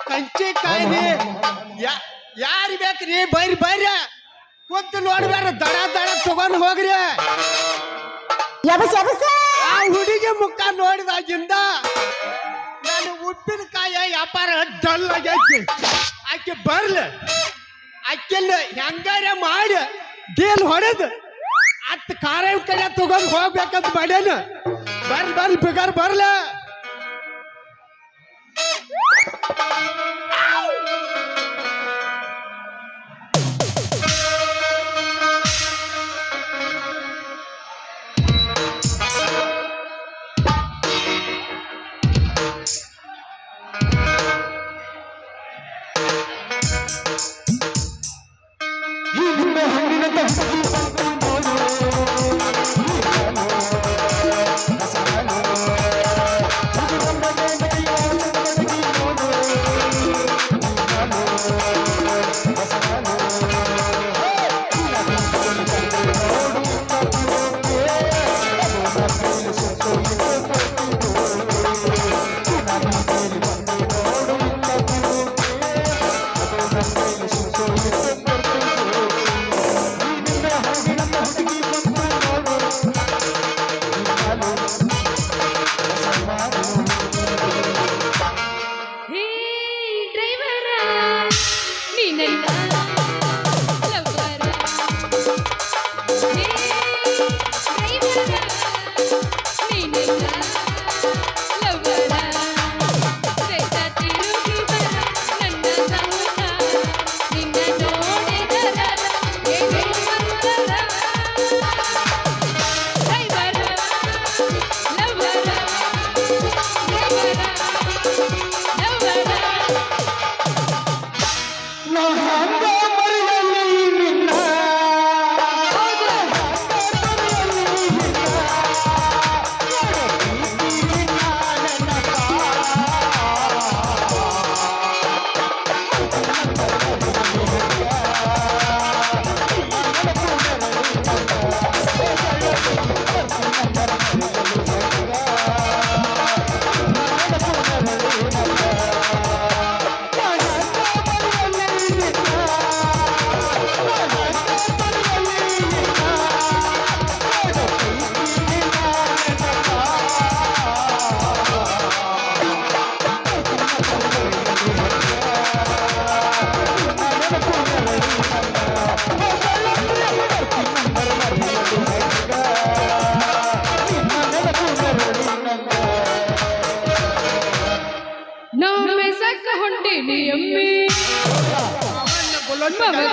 ಕಂಚಿಕಾಯಿ ಯಾರು ಬೇಕ್ರಿ ಬರ್ರಿ ಬರ್ರಿ ಕುಂತು ನೋಡ್ಬೇಡ ದಡ ದಡ ತಗೊಂಡ್ ಹೋಗ್ರಿ ಆ ಹುಡುಗಿ ಮುಖ ನೋಡಿದಾಗಿಂದ ನಾನು ಉಪ್ಪಿನಕಾಯಿ ವ್ಯಾಪಾರ ಡಲ್ ಆಗೈತಿ ಆಕೆ ಬರ್ಲಿ ಆಕೆಲ್ಲ ಹೆಂಗಾರ ಮಾಡಿ ಡೀಲ್ ಹೊಡೆದು ಅತ್ ಖಾರ ಕಡೆ ತಗೊಂಡ್ ಹೋಗ್ಬೇಕಂತ ಮಾಡ್ಯಾನ ಬರ್ಲಿ ಬಿಗಾರ್ ಬರ್ಲ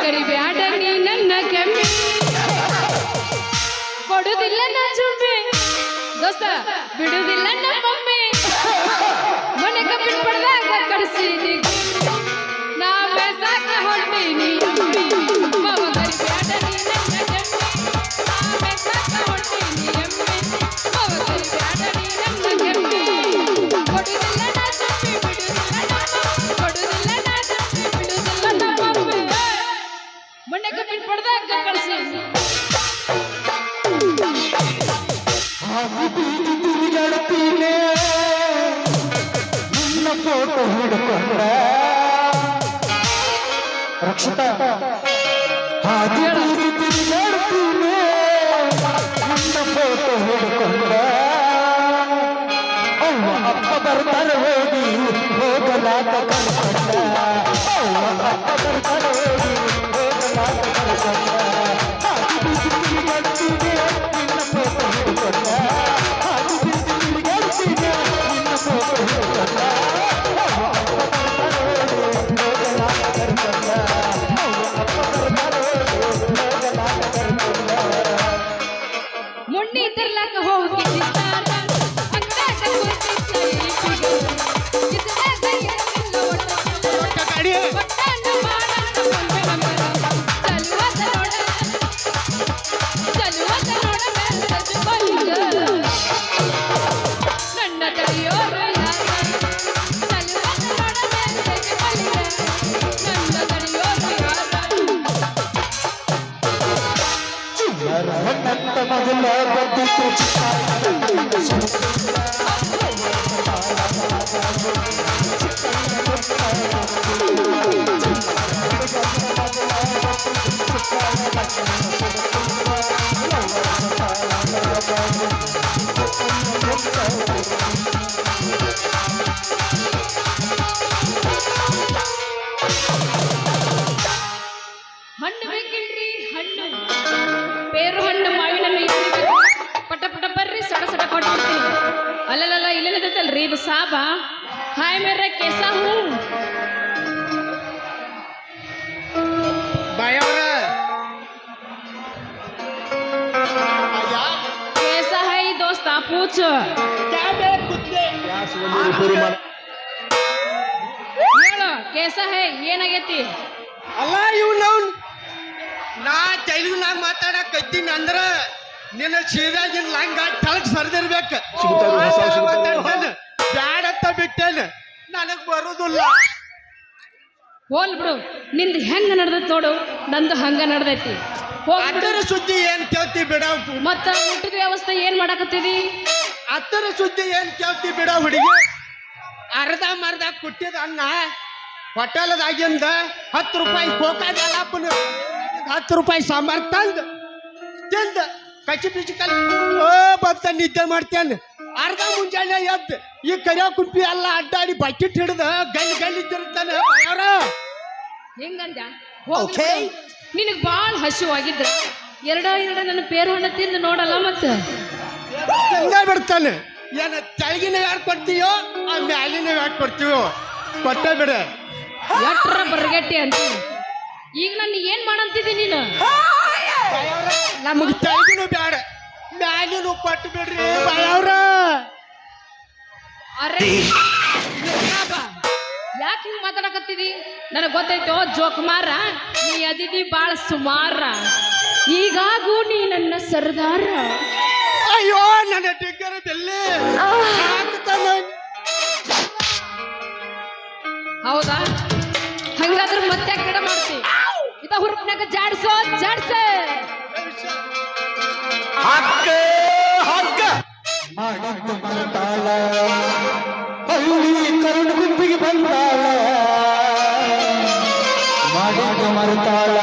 ಕರಿಬ್ಯಾಡ ನೀ ನನ್ನ ಕೆಮ್ಮೆ ಕೊಡುದಿಲ್ಲ ನಾ ಚುಮ್ಮೆ ದೋಸ್ತ ಬಿಡುದಿಲ್ಲ ನಮ್ಮಮ್ಮೆ ಮನೆ ಕಬ್ಬಿಣ ಪಡೆದಾಗ ಕಳಿಸೀನಿ ನಾ ಬೇಸಾಕ ಹೊಂಟೀನಿ ಮಾವ ಕರಿಬ್ಯಾಡ ನೀ ನನ್ನ ಕೆಮ್ಮೆ ನಾ ಬೇಸಾಕ ಹೊಂಟೀನಿ ಎಮ್ಮೆ ಮಾವ ಕರಿಬ್ಯಾಡ ನೀ ನನ್ನ ಕೆಮ್ಮೆ ಕೊಡುದಿಲ್ಲ ನಾ ಚುಮ್ಮೆ ಬಿಡುದಿಲ್ಲ ನಮ್ಮಮ್ಮೆ ಕೊಡುದಿಲ್ಲ ನಾ ಚುಮ್ಮೆ ಬಿಡುದಿಲ್ಲ ನಮ್ಮಮ್ಮೆ ಮನೆ ಕಬ್ಬಿಣ ಪಡೆದಾಗ ಕಳಿಸೀನಿ ತಿರುಗಾಡುತ್ತೀನಿ ನಿನ್ನ ಫೋಟೋ ಹಿಡ್ಕೊಂಡ ರಕ್ಷಿತಾ ಹಾದಿ ತಿರುಗಾಡುತ್ತೀನಿ ನಿನ್ನ ಫೋಟೋ ಹಿಡ್ಕೊಂಡ ಅವ್ವ ಅಪ್ಪ ಬರ್ತಾರೆ ಹೋಗಿ ಹೋಗಲಾಕ ಕಳ್ಕೊಂಡ ಅವ್ವ ಅಪ್ಪ ಬರ್ತಾರೆ ಹೋಗಿ ಹೋಗಲಾಕ ಕಳ್ಕೊಂಡ ಹಾದಿ ತಿರುಗಾಡುತ್ತೀನಿ ನಿನ್ನ ಫೋಟೋ ಹಿಡ್ಕೊಂಡ ಮುನ್ನಿ ತರ್ಲಕ ಹೋಗಿ ಅಂದಾಗ ಕುರ್ತಿ ಕೈ ಪಿಗ ಇದ್ದಾಗ ಎಲ್ಲ ಒಟ್ಟ ಹಣ್ಣು ಬೇಕಿಲ್ರಿ ಹಣ್ಣು ಪೇರು ಹಣ್ಣು ಮಾವಿನ ಹಣ್ಣು ಇಡ್ಲಿ ಬೇಕು. ಪಟ ಪಟ ಬರ್ರಿ ಸಡ ಸಡ ಕೊಟ್ಬಿಡ್ತೀನಿ. ಅಲ್ಲಲ್ಲ ಇಲ್ಲದಲ್ರಿ ಇದು ಸಾಬ ಹಾಯ್ ಮೇರೆ ಕೇಸಾ ಹೂ ಬಾಯವ್ರ ಕೇಸಾ ಹೈ ದೋಸ್ತ ಪೂಚ್ ಹೇಳು ಕೇಸಾ ಹೈ ಏನಾಗೈತಿ ಅಲ್ಲ ಇವ್ ನಾ ತೆಲುಗುನಾಗ ಮಾತಾಡಕತ್ತೀನಿ ಅಂದ್ರ ನಿನ್ನ ಸೀದಾಗಿನ ಲಂಗ ತಳಗ್ ಸರ್ದಿರ್ಬೇಕು ಬ್ಯಾಡ ಅಂತ ಬಿಟ್ಟೇನು ನನಗ್ ಬರುದಿಲ್ಲ. ಹೋಲ್ ಬಿಡು ನಿಂದು ಹೆಂಗ ನಡ್ದೈತಿ ನೋಡು ನಂದು ಹಂಗ ನಡ್ದೈತಿ ಅದರ ಸುದ್ದಿ ಏನ್ ಕೇಳ್ತಿ ಬಿಡ. ಮತ್ತ ಊಟದ ವ್ಯವಸ್ಥೆ ಏನ್ ಮಾಡಕತ್ತೀವಿ ಅದರ ಸುದ್ದಿ ಏನ್ ಕೇಳ್ತಿ ಬಿಡ ಹುಡುಗಿ. ಅರ್ಧ ಮರ್ಧ ಕೊಟ್ಟಿದ ಅನ್ನ ಹೋಟೆಲ್ದಾಗಿಂದ 10 ರೂಪಾಯಿ ಕೋಕಾದ ಅಲಾಪನ 10 ರೂಪಾಯಿ ಸಾಂಬಾರ್ ತಂದು ತಿಂದ ಕಚ್ಚಿ ಪಿಚ್ಚಿ ಕಲ್ ಬತ್ತ ನಿದ್ದೆ ಮಾಡ್ತೇನೆ. ಅರ್ಧ ಮುಂಜಾನೆ ಎದ್ದು ಈ ಕರಿಯ ಕುಂಪಿ ಎಲ್ಲ ಅಡ್ಡಾಡಿ ಬಕೆಟ್ ಹಿಡ್ದ ಗಲ್ಲಿ ಗಲ್ಲಿ ತಿರುತ್ತಾನೆ. ಹೆಂಗಂದ ನಿನಗ್ ಬಾಳ ಹಸಿವಾಗಿದ್ರ ಎರಡ ನನ್ನ ಪೇರು ಹಣ್ಣು ತಿಂದು ನೋಡಲ್ಲ ಮತ್ತ ಹಂಗ ಬಿಡ್ತಾನೆ. ಏನ ತೆಳಗಿನ ಯಾರು ಕೊಡ್ತೀಯೋ ಆ ಮ್ಯಾಲಿನ ಯಾರು ಕೊಡ್ತೀವೋ ಕೊಟ್ಟೆ ಬಿಡ. ಎಟ್ರ ಬರ್ಗೆಟ್ಟಿ ಅಂತ ಈಗ ನಾನು ಏನ್ ಮಾಡಂತಿದ್ದಿ ನೀನು ನಮಗ್ ತೆಳಗಿನೂ ಬ್ಯಾಡ ಮ್ಯಾಲಿನೂ ಕೊಟ್ಟು ಬಿಡ್ರಿ ಬಾಯವ್ರ. ಅರೆ ಯಾಕೆ ಹಿಂಗ್ ಮಾತಾಡಕತ್ತಿದಿ ನನಗ್ ಗೊತ್ತೈತೋ ಜೋಕುಮಾರ ನೀ ಅದಿದಿ ಬಾಳ ಸುಮಾರ ಈಗಾಗೂ ನೀ ನನ್ನ ಸರ್ದಾರ. ಅಯ್ಯೋ ನನ್ನ ಟಿಕ್ಕರ ಬೆಲ್ಲಿ ಹೌದಾ ಹಂಗಾದ್ರೆ ಮತ್ತೆ ಕಡೆ ಮಾಡ್ತಿ ಇದ ಹುರುಪ್ನಾಗ ಜಾಡ್ಸೋ ಜಾಡ್ಸ ಮಾಡಿದ್ದು ಮರತಾಳ ಹಳ್ಳಿ ಕರುಣ ಗುಂಪಿಗೆ ಬಂದಾಳ. ಮಾಡಿದ್ದು ಮರತಾಳ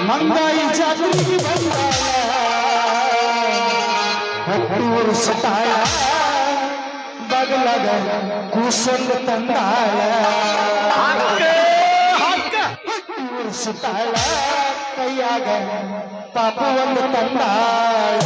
ಮಂಗಾಯಿ ಜಾತ್ರೆಗೆ ಬಂದಾಳ. 10 ವರ್ಷ ತಾಳ ಬಗಲಾಗ ಕೂಸೊಂದು ತಂದಾಳ. 10 ವರ್ಷ ತಾಳ ಕೈಯಾಗ ಪಾಪ ಒಂದು ತಂದಾಳ.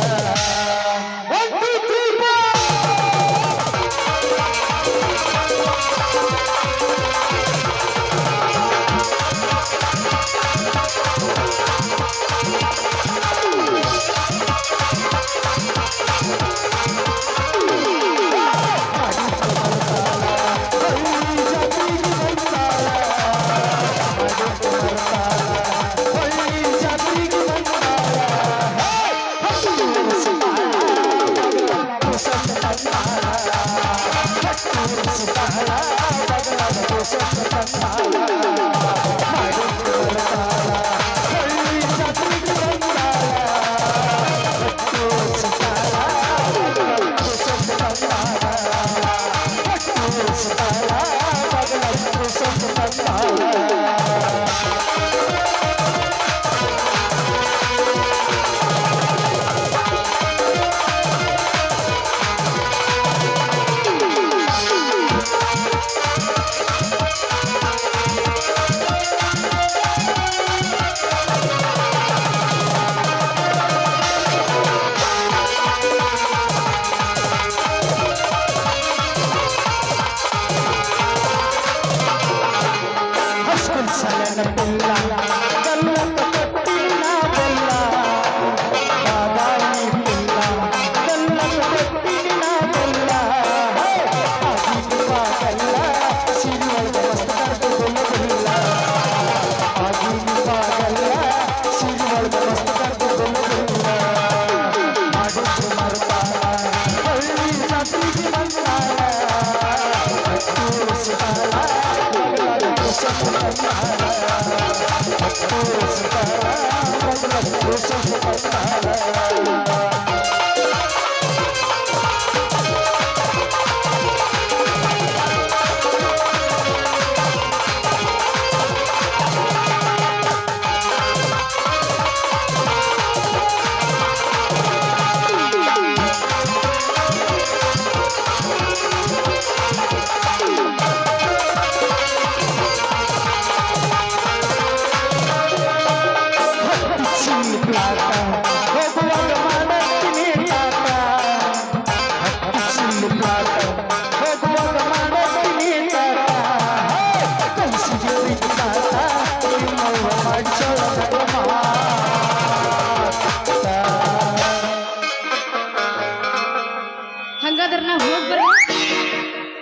ಬರ್ಲ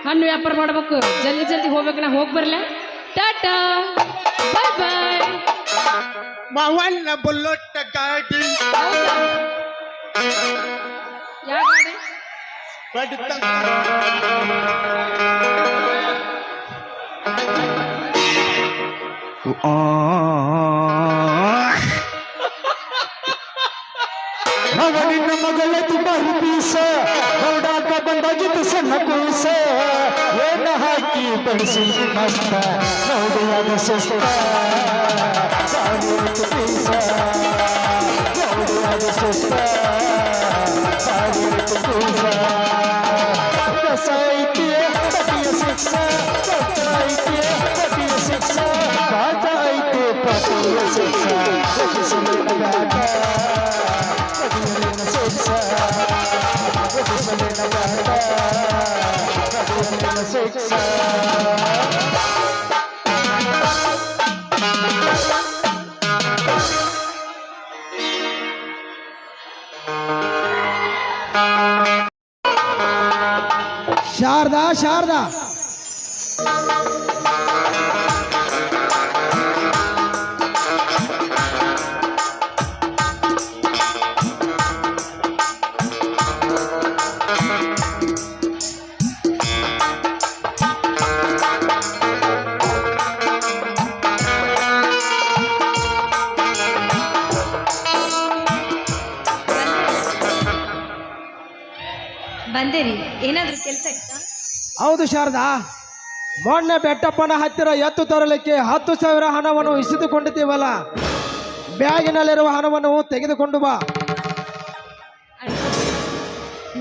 ಹಣ್ಣು ವ್ಯಾಪಾರ ಮಾಡ್ಬೇಕು ಜಲ್ದಿ ಜಲ್ದಿ ಹೋಗ್ಬೇಕು ನಾ ಹೋಗಿ ಬರ್ಲ ಟಾಟಾ ಬಾಯ್ ಬಾಯ್ ಮಾವನ್ನ ಬುಲ್ಲೊಟ್ಟ ಗಾಡಿ ಯಾವ ಗಾಡಿ ಬಡಿತ ಅವನಿನ ಮಗಳ ದುಬಾರಿ ಪೀಸ ನೋಡಾಕ ಬಂದಾಗಿದ್ದು ಸಣ್ಣ ಕೂಸ ಏನ ಹಾಕಿ ಬಡಿಸಿ ಮಸ್ತ ನೋಡಿ ಅದು ಸುಸ್ತ ಸಾವಿರ ಪೀಸ ನೋಡಿ ಅದು ಸುಸ್ತ ಸಾವಿರ ಪೀಸ ಕಸ ಐತಿ ಪಟಿಯ ಶಿಕ್ಷ ಕಟ್ಟ ಐತಿ ಪಟಿಯ ಶಿಕ್ಷ ಪಾಠ ಐತಿ ಪಟಿಯ ಶಿಕ್ಷ ಶಾರದಾ ಶಾರದಾ ಬಂದೇರಿ ಏನಾದ್ರೂ ಕೆಲಸ ಇತ್ತಾ? ಹೌದು ಶಾರದಾ, ಮೊನ್ನೆ ಬೆಟ್ಟಪ್ಪನ ಹತ್ತಿರ ಎತ್ತು ತರಲಿಕ್ಕೆ 10,000 ಹಣವನ್ನು ಇಸಿದುಕೊಂಡಿದ್ದೀವಲ್ಲ, ಬ್ಯಾಗಿನಲ್ಲಿರುವ ಹಣವನ್ನು ತೆಗೆದುಕೊಂಡು ಬಾ.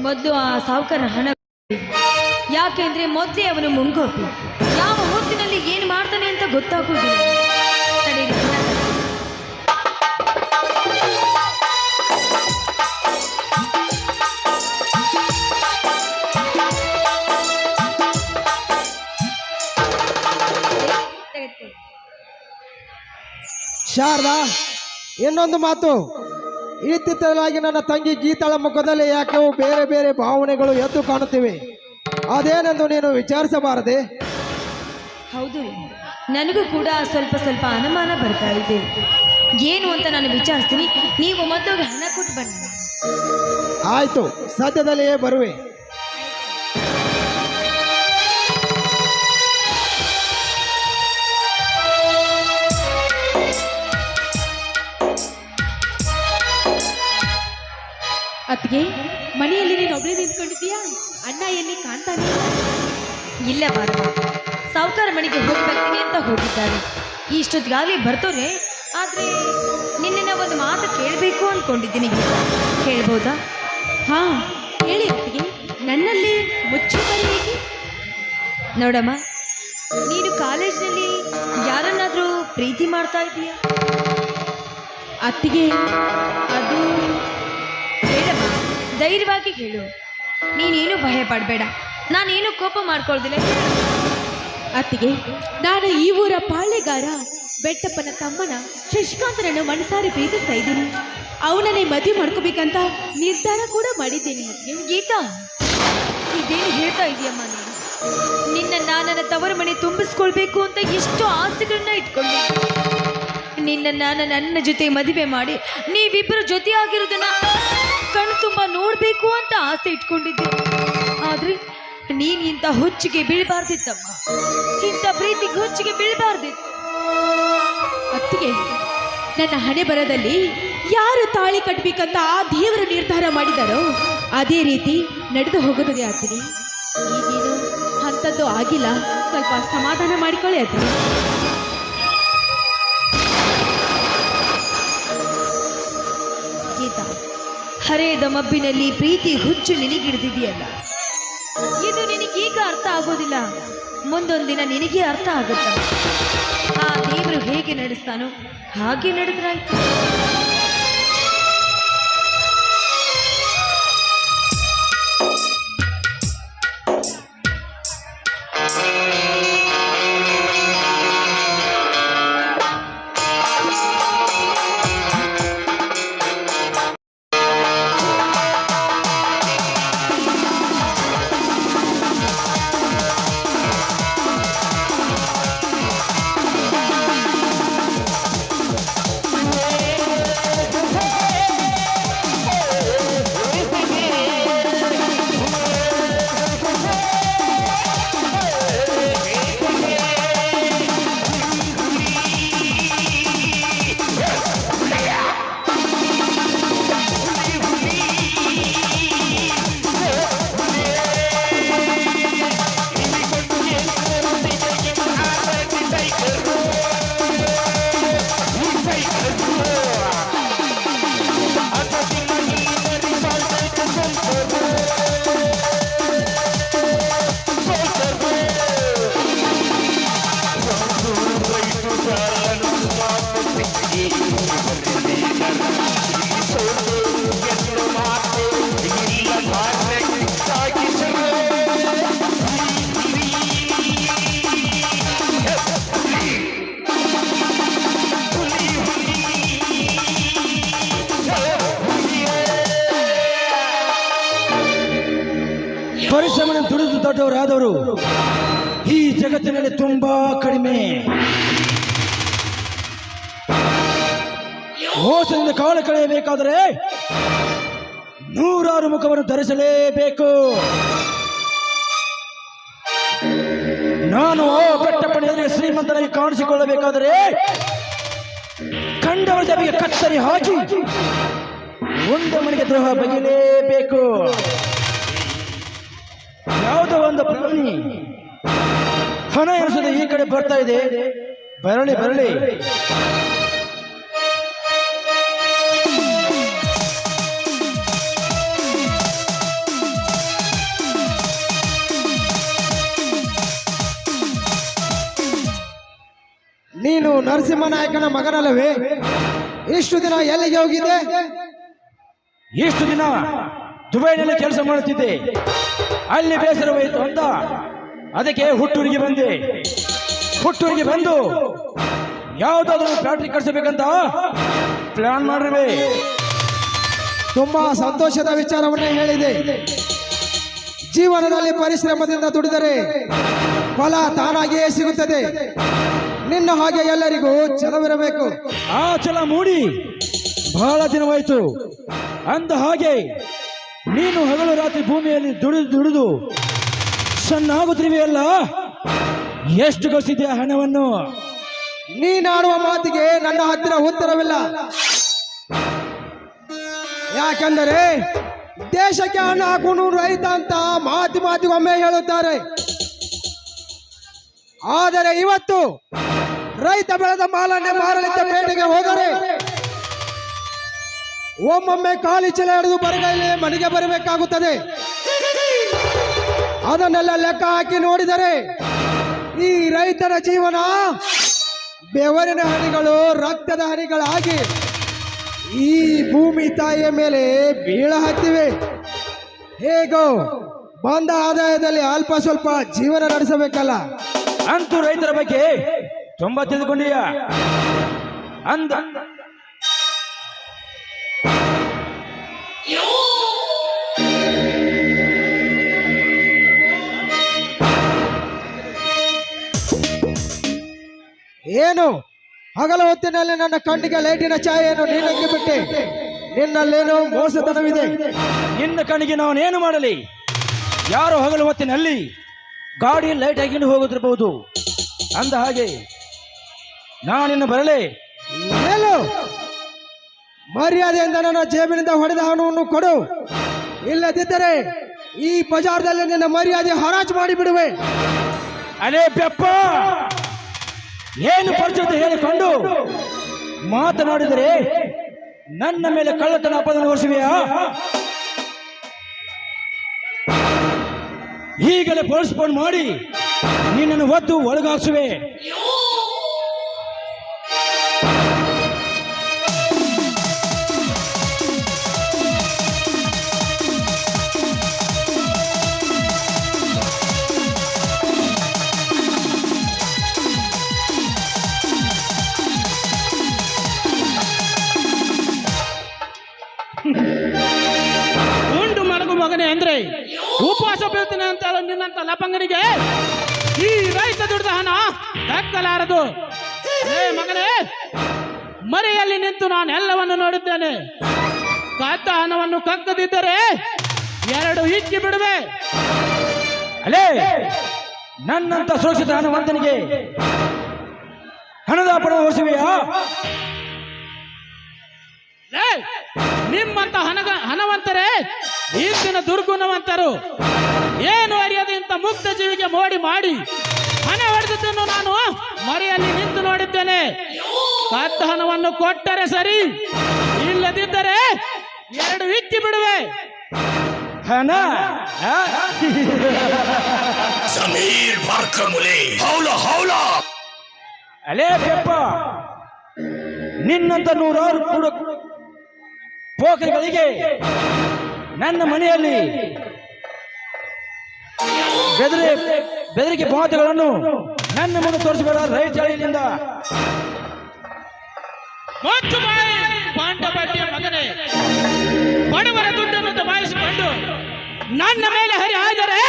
ಮೊದಲು ಆ ಸಾವುಕಾರ ಹಣ ಕೊಡಿ. ಯಾಕೆಂದ್ರೆ ಮೊದಲೇ ಅವನು ಮುಂಗೋಪಿ, ಯಾವ ಹೊತ್ತಿನಲ್ಲಿ ಏನು ಮಾಡ್ತಾನೆ ಅಂತ ಗೊತ್ತಾಗುವುದಿಲ್ಲ. ತಡೀರಿ, ಹಣ ತರ್ತೀನಿ. ಶಾರದಾ, ಇನ್ನೊಂದು ಮಾತು, ಇತ್ತಿತ್ತಲಾಗಿ ನನ್ನ ತಂಗಿ ಗೀತಾಳ ಮುಖದಲ್ಲಿ ಯಾಕೆವು ಬೇರೆ ಬೇರೆ ಭಾವನೆಗಳು ಎದ್ದು ಕಾಣುತ್ತಿವೆ. ಅದೇನೆಂದು ನೀನು ವಿಚಾರಿಸಬಾರದೆ? ಹೌದು, ನನಗೂ ಕೂಡ ಸ್ವಲ್ಪ ಸ್ವಲ್ಪ ಅನುಮಾನ ಬರ್ತಾ ಇದೆ. ಏನು ಅಂತ ನಾನು ವಿಚಾರಿಸ್ತೀನಿ, ನೀವು ಮೊದಲು ಹಣ ಕೊಟ್ಟು ಬನ್ನಿ. ಆಯ್ತು, ಸದ್ಯದಲ್ಲಿಯೇ ಬರುವೆ. ಅತ್ತಿಗೆ, ಮನೆಯಲ್ಲಿ ನೀನು ಒಬ್ಬಳೇ ನಿಂತ್ಕೊಂಡಿದ್ದೀಯಾ? ಅಣ್ಣ ಎಲ್ಲಿ ಕಾಣ್ತಾನೆ? ಇಲ್ಲ ಬಾರಮ್ಮ, ಸಾವುಕಾರ ಮನೆಗೆ ಹೋಗಿ ಬರ್ತೀನಿ ಅಂತ ಹೋಗಿದ್ದಾರೆ. ಇಷ್ಟೊತ್ತಿಗಾಗಲೇ ಬರ್ತವ್ರೆ. ಆದರೆ ನಿನ್ನೆ ಒಂದು ಮಾತು ಕೇಳಬೇಕು ಅಂದ್ಕೊಂಡಿದ್ದೀನಿ. ಕೇಳ್ಬೋದಾ? ಹಾ, ಹೇಳಿ ಅತ್ತಿಗೆ. ನನ್ನಲ್ಲಿ ಮುಚ್ಚುಮರೆ ಹೇಗೆ? ನೋಡಮ್ಮ, ನೀನು ಕಾಲೇಜಿನಲ್ಲಿ ಯಾರನ್ನಾದರೂ ಪ್ರೀತಿ ಮಾಡ್ತಾ ಇದೀಯಾ? ಅತ್ತಿಗೆ, ಅದು ಹೇಳಮ್ಮ, ಧೈರ್ಯವಾಗಿ ಹೇಳು. ನೀನೇನು ಭಯ ಪಡಬೇಡ, ನಾನೇನು ಕೋಪ ಮಾಡ್ಕೊಳ್ದಿಲ್ಲ. ಅತ್ತಿಗೆ, ನಾನು ಈ ಊರ ಪಾಳೆಗಾರ ಬೆಟ್ಟಪ್ಪನ ತಮ್ಮನ ಶಶಿಕಾಂತನನ್ನು ಮನಸಾರಿ ಪ್ರೀತಿಸ್ತಾ ಇದ್ದೀನಿ. ಅವನನ್ನೇ ಮದುವೆ ಮಾಡ್ಕೋಬೇಕಂತ ನಿರ್ಧಾರ ಕೂಡ ಮಾಡಿದ್ದೀನಿ. ಅತ್ತಿಗೆ, ಗೀತಾ, ಇದೇನು ಹೇಳ್ತಾ ಇದೆಯಮ್ಮ ನೀನು? ನಿನ್ನ ನನ್ನ ತವರು ಮನೆ ತುಂಬಿಸ್ಕೊಳ್ಬೇಕು ಅಂತ ಎಷ್ಟೋ ಆಸೆಗಳನ್ನ ಇಟ್ಕೊಂಡಿದ್ದೆ. ನಿನ್ನ ನನ್ನ ಜೊತೆ ಮದುವೆ ಮಾಡಿ ನೀವಿಬ್ಬರು ಜೊತೆಯಾಗಿರೋದನ್ನ ಕಣ್ಣು ತುಂಬ ನೋಡಬೇಕು ಅಂತ ಆಸೆ ಇಟ್ಕೊಂಡಿದ್ದೆ. ಆದರೆ ನೀನು ಇಂಥ ಹುಚ್ಚಿಗೆ ಬೀಳಬಾರ್ದಿತ್ತಮ್ಮ, ಇಂಥ ಪ್ರೀತಿಗೆ ಹುಚ್ಚಿಗೆ ಬೀಳಬಾರ್ದಿತ್ತು. ಅತ್ತಿಗೆ, ನನ್ನ ಹಣೆ ಬರದಲ್ಲಿ ಯಾರು ತಾಳಿ ಕಟ್ಟಬೇಕಂತ ಆ ದೇವರು ನಿರ್ಧಾರ ಮಾಡಿದಾರೋ ಅದೇ ರೀತಿ ನಡೆದು ಹೋಗುತ್ತದೆ. ಅತ್ತಿಗೆ, ಈಗೇನು ಅಂಥದ್ದು ಆಗಿಲ್ಲ, ಸ್ವಲ್ಪ ಸಮಾಧಾನ ಮಾಡಿಕೊಳ್ಳಿ ಅತ್ತಿಗೆ. ಗೀತಾ, ಹರೆಯದ ಮಬ್ಬಿನಲ್ಲಿ ಪ್ರೀತಿ ಹುಚ್ಚು ನಿನಗಿಡಿದಿದೆಯಲ್ಲ, ಇದು ನಿನಗೀಗ ಅರ್ಥ ಆಗೋದಿಲ್ಲ, ಮುಂದೊಂದು ದಿನ ನಿನಗೆ ಅರ್ಥ ಆಗುತ್ತೆ. ಆ ದೇವರು ಹೇಗೆ ನಡೆಸ್ತಾನೋ ಹಾಗೆ ನಡೆದ್ರಾಯ್ತು. ಪರಿಶ್ರಮ ದುಡಿದು ದೊಡ್ಡವರಾದವರು ಈ ಜಗತ್ತಿನಲ್ಲಿ ತುಂಬಾ ಕಡಿಮೆ. ಮೋಸದಿಂದ ಕಾಲ ಕಳೆಯಬೇಕಾದರೆ ನೂರಾರು ಮುಖವನ್ನು ಧರಿಸಲೇಬೇಕು. ನಾನು ಕಟ್ಟಪ್ಪನ ಎದುರಿಗೆ ಶ್ರೀಮಂತನಾಗಿ ಕಾಣಿಸಿಕೊಳ್ಳಬೇಕಾದರೆ ಕಂಡವರ ಜಬಿಗೆ ಕತ್ತರಿ ಹಾಕಿ ಒಂದ ಮನೆಗೆ ದ್ರೋಹ ಬಗೆಯಲೇಬೇಕು. ಯಾವುದೋ ಒಂದು ಪ್ರಾಣಿ ಹಣ ಎನಿಸದೆ ಈ ಕಡೆ ಬರ್ತಾ ಇದೆ, ಬರಲಿ ಬರಲಿ. ನೀನು ನರಸಿಂಹನಾಯಕನ ಮಗನಲ್ಲವೇ? ಇಷ್ಟು ದಿನ ಎಲ್ಲಿಗೆ ಹೋಗಿದ್ದೆ? ಇಷ್ಟು ದಿನ ದುಬೈನಲ್ಲಿ ಕೆಲಸ ಮಾಡುತ್ತಿದ್ದೆ. ಅಲ್ಲಿ ಬೇಸರವಾಯಿತು ಅಂತ ಅದಕ್ಕೆ ಹುಟ್ಟೂರಿಗೆ ಬಂದೆ. ಹುಟ್ಟೂರಿಗೆ ಬಂದು ಯಾವುದಾದ್ರೂ ಫ್ಯಾಕ್ಟ್ರಿ ಕಟ್ಸಬೇಕಂತ ಪ್ಲಾನ್ ಮಾಡಿರುವೆ. ತುಂಬಾ ಸಂತೋಷದ ವಿಚಾರವನ್ನೇ ಹೇಳಿದೆ. ಜೀವನದಲ್ಲಿ ಪರಿಶ್ರಮದಿಂದ ದುಡಿದರೆ ಫಲ ತಾನಾಗಿಯೇ ಸಿಗುತ್ತದೆ. ನಿನ್ನ ಹಾಗೆ ಎಲ್ಲರಿಗೂ ಛಲವಿರಬೇಕು. ಆ ಛಲ ಮೂಡಿ ಬಹಳ ದಿನವಾಯಿತು. ಅಂದ ಹಾಗೆ ನೀನು ಹಗಲು ರಾತ್ರಿ ಭೂಮಿಯಲ್ಲಿ ದುಡಿದು ಸಣ್ಣಾಗುತ್ತಿವೆಯಲ್ಲ, ಎಷ್ಟು ಗಳಿಸಿದೆಯಾ ಹಣವನ್ನು? ನೀನಾಡುವ ಮಾತಿಗೆ ನನ್ನ ಹತ್ತಿರ ಉತ್ತರವಿಲ್ಲ. ಯಾಕೆಂದರೆ ದೇಶಕ್ಕೆ ಹಣ ಹಾಕೊಂಡು ರೈತ ಅಂತ ಮಾತಿಗೊಮ್ಮೆ ಹೇಳುತ್ತಾರೆ. ಆದರೆ ಇವತ್ತು ರೈತ ಬೆಳೆದ ಮಾಲನ್ನೇ ಮಾರಲಿಕ್ಕೆ ಪೇಟೆಗೆ ಹೋದರೆ ಒಮ್ಮೊಮ್ಮೆ ಖಾಲಿ ಚೀಲ ಹಿಡಿದು ಬರಗೈಲಿ ಮನೆಗೆ ಬರಬೇಕಾಗುತ್ತದೆ. ಅದನ್ನೆಲ್ಲ ಲೆಕ್ಕ ಹಾಕಿ ನೋಡಿದರೆ ಈ ರೈತರ ಜೀವನ ಬೆವರಿನ ಹನಿಗಳು ರಕ್ತದ ಹನಿಗಳಾಗಿ ಈ ಭೂಮಿ ತಾಯಿಯ ಮೇಲೆ ಬೀಳಹತ್ತಿವೆ. ಹೇಗೋ ಬಂದ ಆದಾಯದಲ್ಲಿ ಅಲ್ಪ ಸ್ವಲ್ಪ ಜೀವನ ನಡೆಸಬೇಕಲ್ಲ. ಅಂತೂ ರೈತರ ಬಗ್ಗೆ ತುಂಬಾ ತಿಳಿದುಕೊಂಡೀಯ. ಅಂದ ಏನು ಹಗಲ ಹೊತ್ತಿನಲ್ಲಿ ನನ್ನ ಕಣ್ಣಿಗೆ ಲೈಟಿನ ಛಾಯೆಯನ್ನು ನೀನಕ್ಕೆ ಬಿಟ್ಟೆ. ನಿನ್ನಲ್ಲೇನೋ ಮೋಸತನವಿದೆ. ನಿನ್ನ ಕಣ್ಣಿಗೆ ನಾನೇನು ಮಾಡಲಿ? ಯಾರೋ ಹಗಲು ಹೊತ್ತಿನಲ್ಲಿ ಗಾಡಿ ಲೈಟ್ ಹಾಕಿಕೊಂಡು ಹೋಗುತ್ತಿರಬಹುದು. ಅಂದ ಹಾಗೆ ನಾನಿನ್ನು ಬರಲೇ? ಹೇಳು, ಮರ್ಯಾದೆಯಿಂದ ನನ್ನ ಜೇಬಿನಿಂದ ಹೊಡೆದ ಹಣವನ್ನು ಕೊಡು. ಇಲ್ಲದಿದ್ದರೆ ಈ ಬಜಾರ್ದಲ್ಲಿ ನಿನ್ನ ಮರ್ಯಾದೆ ಹರಾಜು ಮಾಡಿಬಿಡುವೆ. ಅಲೇ ಬೆಪ್ಪ, ಏನು ಪರಿಚಯ ಹೇಳಿಕೊಂಡು ಮಾತನಾಡಿದರೆ ನನ್ನ ಮೇಲೆ ಕಳ್ಳತನ ಅಪರಾಧ ಹೊರಿಸುವೆಯಾ? ಈಗಲೇ ಪೊಲೀಸ್ ಫೋನ್ ಮಾಡಿ ನಿನ್ನನ್ನು ಒದ್ದು ಒಳಗಾಸುವೆ. ಉಂಡು ಮಲಗು ಮಗನೇ ಅಂದ್ರೆ ಉಪವಾಸ ಬೀಳ್ತೀನಿ ಅಂತ ಹೇಳೋ ನಿನ್ನಂತ ಲಪಂಗನಿಗೆ ಈ ರೈತ ದುಡ್ದ ಹಣ ದಕ್ಕಲಾರದು. ಏ ಮಗನೇ, ಮರೆಯಲ್ಲಿ ನಿಂತು ನಾನು ಎಲ್ಲವನ್ನು ನೋಡಿದ್ದೇನೆ. ಕದ್ದ ಹಣವನ್ನು ಕಕ್ಕದಿದ್ದರೆ ಎರಡು ಹಿಕ್ಕಿ ಬಿಡುವೆ. ಅಲೇ, ನನ್ನಂತ ಸುರಕ್ಷಿತ ಹಣವಂತನಿಗೆ ಹಣದ ಅಪರಾಧ ಹೊರಿಸುವೆಯಾ? ನಿಮ್ಮಂತ ಹಣವಂತರೇ ಇಂದಿನ ದುರ್ಗುಣವಂತರು. ಏನು ಅರಿಯದೆ ಇಂಥ ಮುಗ್ಧ ಜೀವಿಗೆ ಮೋಡಿ ಮಾಡಿ ಹಣ ಹೊಡೆದದ್ದನ್ನು ನಾನು ಮರೆಯಲ್ಲಿ ನಿಂತು ನೋಡಿದ್ದೇನೆ. ಕದ್ದ ಹಣವನ್ನು ಕೊಟ್ಟರೆ ಸರಿ, ಇಲ್ಲದಿದ್ದರೆ ಎರಡು ಇಕ್ಕಿ ಬಿಡುವೆ. ಹಣ ಸಮೀರ್ ಬಾರ್ಕಮುಲೆ ಹೌಲ ಹೌಲ. ಅಲೇ ಬೆಪ್ಪ, ನಿನ್ನಂತ ನೂರಾರು ಪೋಖರಿಗಳಿಗೆ ನನ್ನ ಮನೆಯಲ್ಲಿ ಬೆದರಿಕೆ ಮಾತುಗಳನ್ನು ನನ್ನ ಮುಂದೆ ತೋರಿಸಬೇಡ. ರೈತ ಹೇಳಿನಿಂದ ಮುಚ್ಚು ಬಾಯಿ ಪಾಂಡ ಬಡ್ಡಿಯ ಮಗನೇ. ಬಡವರ ದುಡ್ಡನ್ನು ದಬಾಯಿಸಿಕೊಂಡು ನನ್ನ ಮೇಲೆ ಹರಿದರೆ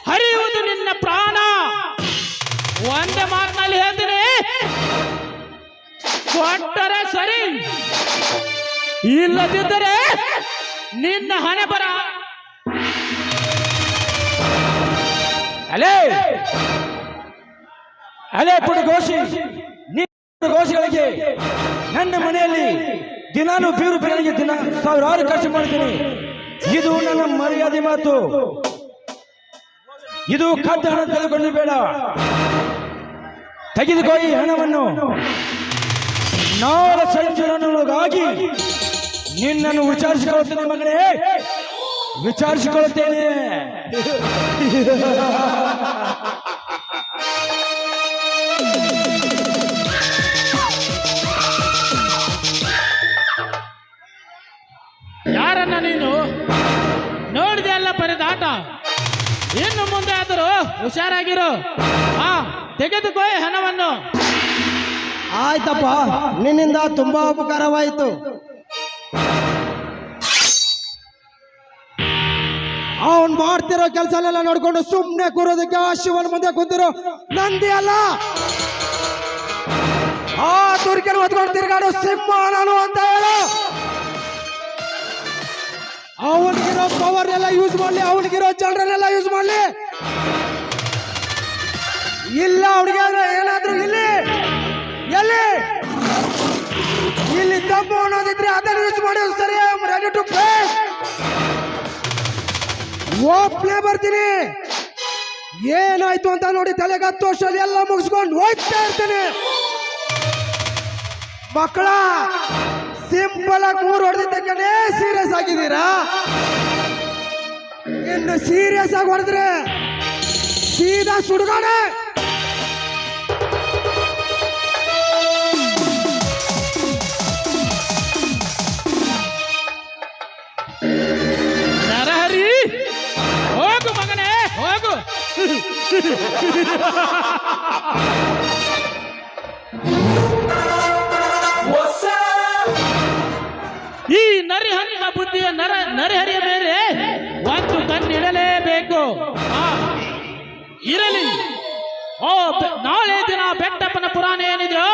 ಹರಿಯುವುದು ನಿನ್ನ ಪ್ರಾಣ. ಒಂದೇ ಮಾತಿನಲ್ಲಿ ಹೇಳ್ತೀನಿ, ಕೊಟ್ಟರೆ ಸರಿ, ಇಲ್ಲದಿದ್ದರೆ ನಿನ್ನ ಹಣೆ ಬರ. ಅಲೇ ಅಲೇ ಪುಡುಗೋಶಿ, ಘೋಷಿಗಳಿಗೆ ನನ್ನ ಮನೆಯಲ್ಲಿ ದಿನಾನು ಬೀರು ಬೆಳಗ್ಗೆ ದಿನ ಸಾವಿರಾರು ಖರ್ಚು ಮಾಡ್ತೀನಿ. ಇದು ನನ್ನ ಮರ್ಯಾದೆ ಮಾತು. ಇದು ಕದ್ದ ಹಣ ತೆಗೆದುಕೊಂಡು ಬೇಡ. ತೆಗೆದುಕೋ ಈ ಹಣವನ್ನು. ನಾಳೆ ಸಂಜೆ ನನ್ನೊಳಗಾಗಿ ನಿನ್ನನ್ನು ವಿಚಾರಿಸಿಕೊಳ್ಳುತ್ತೇನೆ ಮಗನೇ, ವಿಚಾರಿಸಿಕೊಳ್ಳುತ್ತೇನೆ. ಯಾರನ್ನ ನೀನು ನೋಡಿದೆ ಅಲ್ಲ ಪರಿದಾಟ. ಇನ್ನು ಮುಂದೆ ಆದರೂ ಹುಷಾರಾಗಿರು. ತೆಗೆದುಕೋ ಹಣವನ್ನು. ಆಯ್ತಪ್ಪ, ನಿನ್ನಿಂದ ತುಂಬಾ ಉಪಕಾರವಾಯಿತು. ಅವನ್ ಮಾಡ್ತಿರೋ ಕೆಲಸನೆಲ್ಲ ನೋಡ್ಕೊಂಡು ಸುಮ್ಮನೆ ಕೂರೋದಕ್ಕೆ ಆ ಶಿವನ ಮುಂದೆ ಕುಂತಿರೋ ನಂದಿ ಅಲ್ಲ, ಆ ತುರ್ಕನ ಹೊತ್ಕೊಂಡು ತಿರ್ಗಾಡೋ ಸಿಂಹ ನಾನು ಅಂತ ಹೇಳು. ಅವನಿಗಿರೋ ಪವರ್ ಎಲ್ಲ ಯೂಸ್ ಮಾಡ್ಲಿ, ಅವನಿಗಿರೋ ಜನರನ್ನೆಲ್ಲ ಯೂಸ್ ಮಾಡ್ಲಿ. ಇಲ್ಲ ಅವನಿಗೆ ಏನಾದ್ರೂ ಇಲ್ಲಿ ಇಲ್ಲಿ ದಮ್ಮು ಅನ್ನೋದಿದ್ರೆ ಅದನ್ನು ಯೂಸ್ ಮಾಡಿ ಸರಿ. Ready to play. ಪ್ಲೇ ಬರ್ತೀನಿ. ಏನಾಯ್ತು ಅಂತ ನೋಡಿ ತಲೆಗೆ 10 ವರ್ಷದಲ್ಲಿ ಎಲ್ಲ ಮುಗಿಸ್ಕೊಂಡು ಹೋಗ್ತಾ ಇರ್ತೀನಿ. ಮಕ್ಕಳ ಸಿಂಪಲ್ ಆಗಿ 3 ಹೊಡೆದಿದ್ದಕ್ಕೆ ಸೀರಿಯಸ್ ಆಗಿದ್ದೀರಾ. ಇನ್ನು ಸೀರಿಯಸ್ ಆಗಿ ಹೊಡೆದ್ರೆ ಸೀದಾ ಸುಡುಗಾಡೆ. ನರಹರಿ, ಹೋಗು ಮಗನೇ, ಹೋಗು. ಈ ನರಿಹರಿಯ ಬುದ್ಧಿಯ ನರಿಹರಿಯ ಮೇಲೆ ಒಂದು ಕಣ್ಣಿಡಲೇಬೇಕು. ಇರಲಿ. ನಾಳೆ ದಿನ ಬೆಟ್ಟಪ್ಪನ ಪುರಾಣ ಏನಿದೆಯೋ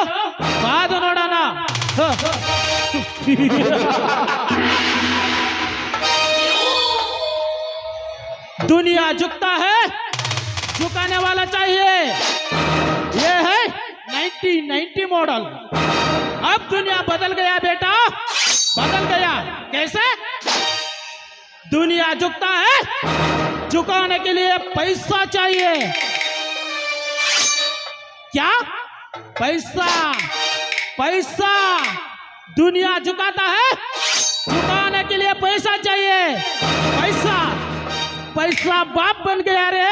ಕಾದು ನೋಡೋಣ. दुनिया झुकता है, झुकाने वाला चाहिए. ये है 1990 मॉडल. अब दुनिया बदल गया बेटा, बदल गया. कैसे? दुनिया झुकता है, झुकाने के लिए पैसा चाहिए. क्या? पैसा. पैसा. दुनिया झुकाता है, झुकाने के लिए पैसा चाहिए. पैसा. पैसा बाप बन गया रे.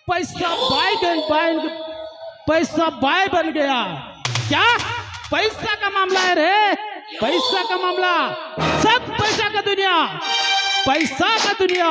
पैसा पैसा बाय बन गया. क्या? पैसा का मामला है रे, पैसा का मामला. सब पैसा का दुनिया, पैसा का दुनिया.